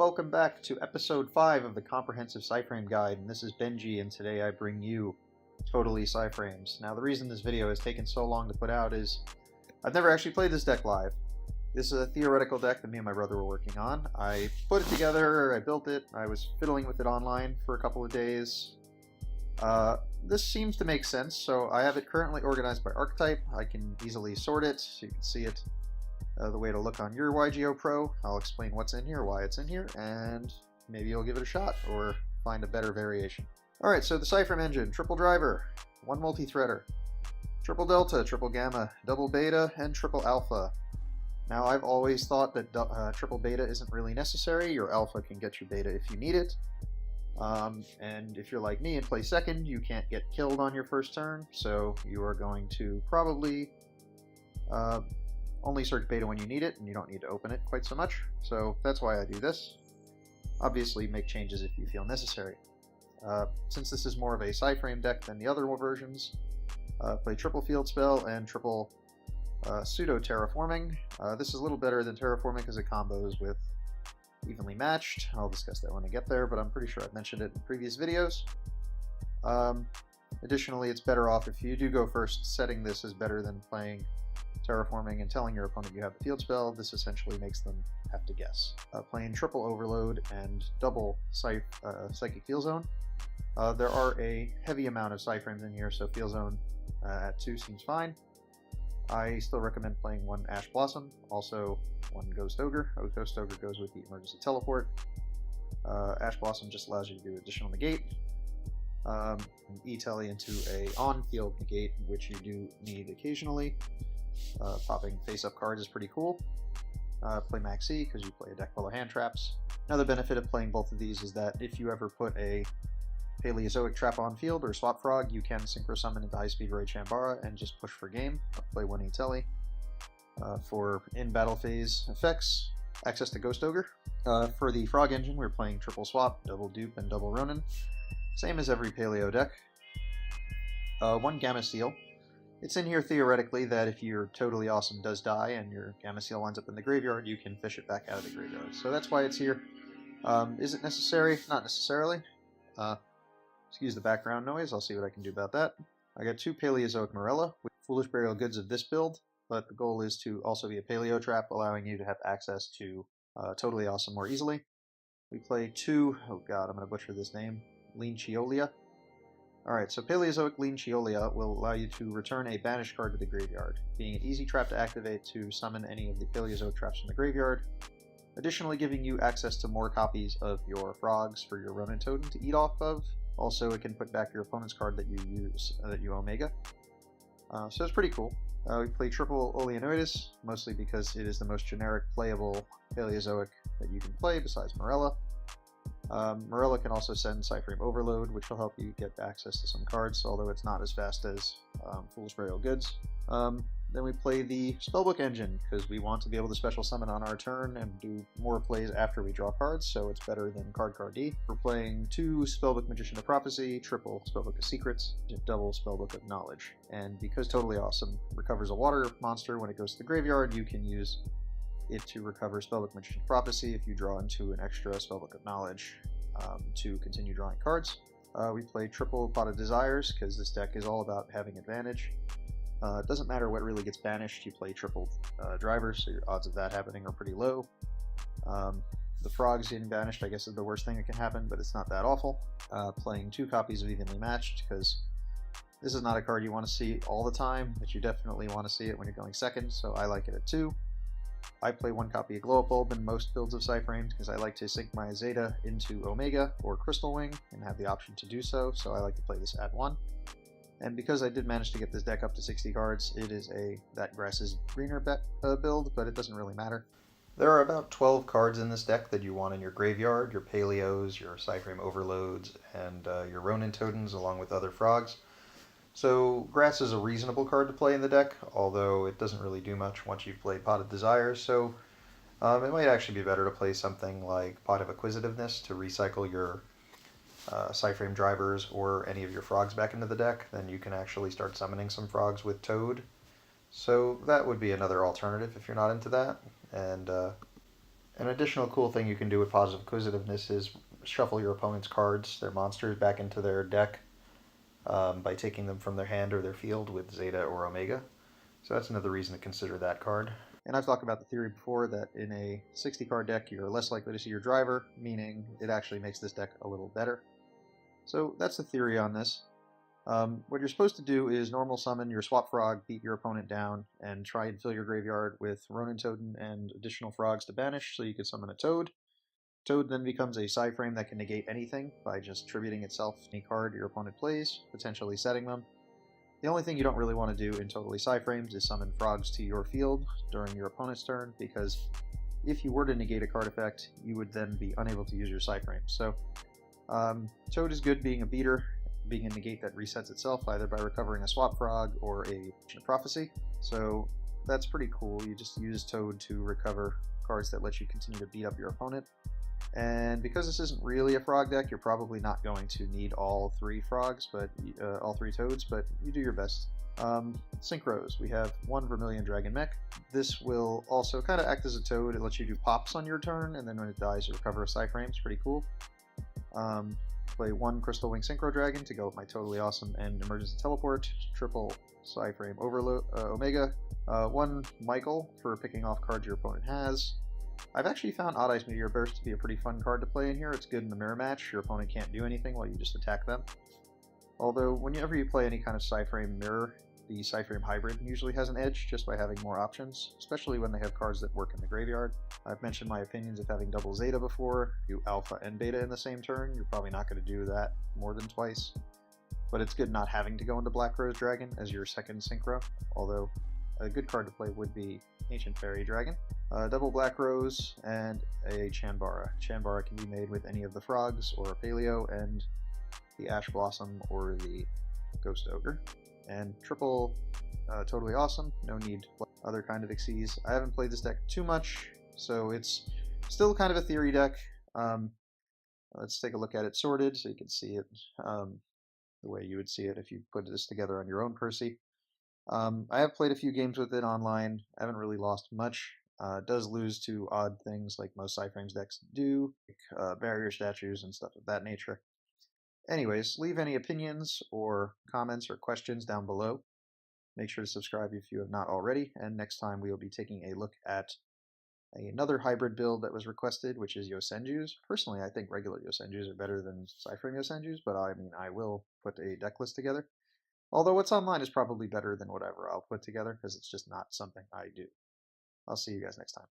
welcome back to episode 5 of the Comprehensive Psy-Frame Guide, and this is Benji, and today I bring you Toadally Psy-Frames. Now the reason this video has taken so long to put out is I've never actually played this deck live. This is a theoretical deck that me and my brother were working on. I put it together, I built it, I was fiddling with it online for a couple of days. This seems to make sense, so I have it currently organized by archetype. I can easily sort it, so you can see it. The way to look on your YGO Pro. I'll explain what's in here, why it's in here, and maybe you'll give it a shot or find a better variation. Alright, so the Psy-Frame engine, triple driver, one multi-threader, triple delta, triple gamma, double beta, and triple alpha. Now I've always thought that triple beta isn't really necessary. Your alpha can get your beta if you need it. And if you're like me and play second, you can't get killed on your first turn, so you are going to probably only search beta when you need it, and you don't need to open it quite so much. So that's why I do this. Obviously make changes if you feel necessary. Since this is more of a Psy-Frame deck than the other versions, play triple field spell and triple pseudo terraforming. This is a little better than terraforming because it combos with evenly matched. I'll discuss that when I get there, but I'm pretty sure I've mentioned it in previous videos. Additionally, it's better off if you do go first. Setting this is better than playing terraforming and telling your opponent you have a field spell. This essentially makes them have to guess. Playing triple overload and double psychic field zone. There are a heavy amount of Psy-Frames in here, so field zone at 2 seems fine. I still recommend playing one Ash Blossom, also one Ghost Ogre. Ghost Ogre goes with the emergency teleport. Ash Blossom just allows you to do additional negate. E-Telly into a on-field negate, which you do need occasionally. Popping face-up cards is pretty cool. Play Max E because you play a deck full of hand traps. Another benefit of playing both of these is that if you ever put a Paleozoic trap on field or Swap Frog, you can Synchro Summon into High Speed Raid Shambara and just push for game. Play one E-Telly. For in-battle phase effects, access to Ghost Ogre. For the Frog engine, we're playing triple swap, double dupe, and double Ronin. Same as every Paleo deck. One Gamma Seal. It's in here theoretically that if your Toadally Awesome does die and your Gamma Seal winds up in the graveyard, you can fish it back out of the graveyard. So that's why it's here. Is it necessary? Not necessarily. Excuse the background noise, I'll see what I can do about that. I got 2 Paleozoic Morella with Foolish Burial Goods of this build, but the goal is to also be a Paleo Trap, allowing you to have access to Toadally Awesome more easily. We play 2, oh god, I'm going to butcher this name, Lean Chiolia. Alright, so Paleozoic Lean Chiolia will allow you to return a banished card to the graveyard, being an easy trap to activate to summon any of the Paleozoic traps from the graveyard, additionally giving you access to more copies of your frogs for your Ronin Totem to eat off of. Also, it can put back your opponent's card that you use, that you Omega. So it's pretty cool. We play triple Oleanoidus, mostly because it is the most generic playable Paleozoic that you can play besides Morella. Morella can also send Psy-Frame Overload, which will help you get access to some cards, although it's not as fast as Foolish Burial Goods. Then we play the Spellbook engine, because we want to be able to special summon on our turn and do more plays after we draw cards, so it's better than Card D. We're playing 2 Spellbook Magician of Prophecy, triple Spellbook of Secrets, double Spellbook of Knowledge. And because Toadally Awesome recovers a water monster when it goes to the graveyard, you can use it to recover Spellbook Magician of Prophecy if you draw into an extra Spellbook of Knowledge to continue drawing cards. We play triple Pot of Desires, because this deck is all about having advantage. It doesn't matter what really gets banished, you play triple drivers, so your odds of that happening are pretty low. The frogs getting banished, I guess, is the worst thing that can happen, but it's not that awful. Playing 2 copies of Evenly Matched, because this is not a card you want to see all the time, but you definitely want to see it when you're going second, so I like it at 2. I play 1 copy of Glow Up Bulb in most builds of Psy-Frames because I like to sync my Zeta into Omega or Crystal Wing and have the option to do so, so I like to play this at 1. And because I did manage to get this deck up to 60 cards, it is a That Grass is Greener build, but it doesn't really matter. There are about 12 cards in this deck that you want in your graveyard, your Paleos, your Psy-Frame Overloads, and your Ronin Totems along with other frogs. So Grass is a reasonable card to play in the deck, although it doesn't really do much once you've played Pot of Desires, so it might actually be better to play something like Pot of Acquisitiveness to recycle your Psy-Frame drivers or any of your frogs back into the deck. Then you can actually start summoning some frogs with Toad. So that would be another alternative if you're not into that. And An additional cool thing you can do with Positive Inquisitiveness is shuffle your opponent's cards, their monsters, back into their deck by taking them from their hand or their field with Zeta or Omega. So that's another reason to consider that card. And I've talked about the theory before that in a 60 card deck, you're less likely to see your driver, meaning it actually makes this deck a little better. So that's the theory on this. What you're supposed to do is normal summon your Swap Frog, beat your opponent down, and try and fill your graveyard with Ronin Totem and additional frogs to banish so you can summon a Toad. Toad then becomes a Psy-Frame that can negate anything by just tributing itself to any card your opponent plays, potentially setting them. The only thing you don't really want to do in Toadally Psy-Frames is summon frogs to your field during your opponent's turn, because if you were to negate a card effect, you would then be unable to use your Psy-Frame. So Toad is good being a beater, being a negate that resets itself either by recovering a Swap Frog or a Prophecy. So that's pretty cool. You just use Toad to recover cards that let you continue to beat up your opponent. And because this isn't really a frog deck, you're probably not going to need all three frogs, but all three toads, but you do your best. Synchros. We have one Vermilion Dragon Mech. This will also kind of act as a toad. It lets you do pops on your turn, and then when it dies, you recover a Psy-Frame. It's pretty cool. Play one Crystal Wing Synchro Dragon to go with my Totally Awesome and Emergency Teleport. Triple Psy-Frame Overload Omega. One Michael for picking off cards your opponent has. I've actually found Odd Eyes Meteor Burst to be a pretty fun card to play in here. It's good in the mirror match. Your opponent can't do anything while you just attack them. Although, whenever you play any kind of Psy-Frame mirror, the Psy-Frame hybrid usually has an edge just by having more options, especially when they have cards that work in the graveyard. I've mentioned my opinions of having double Zeta before. Do Alpha and Beta in the same turn. You're probably not going to do that more than twice. But it's good not having to go into Black Rose Dragon as your second Synchro, although a good card to play would be Ancient Fairy Dragon. Double Black Rose and a Chanbara. Chanbara can be made with any of the frogs or a Paleo and the Ash Blossom or the Ghost Ogre. And triple Totally Awesome. No need to play other kind of Xyz. I haven't played this deck too much, so it's still kind of a theory deck. Let's take a look at it sorted so you can see it the way you would see it if you put this together on your own Percy. I have played a few games with it online. I haven't really lost much. It does lose to odd things like most Psy-Frames decks do, like barrier statues and stuff of that nature. Anyways, leave any opinions or comments or questions down below. Make sure to subscribe if you have not already, and next time we will be taking a look at another hybrid build that was requested, which is Yosenju's. Personally, I think regular Yosenju's are better than Psy-Frame Yosenju's, but I mean, I will put a deck list together. Although what's online is probably better than whatever I'll put together, because it's just not something I do. I'll see you guys next time.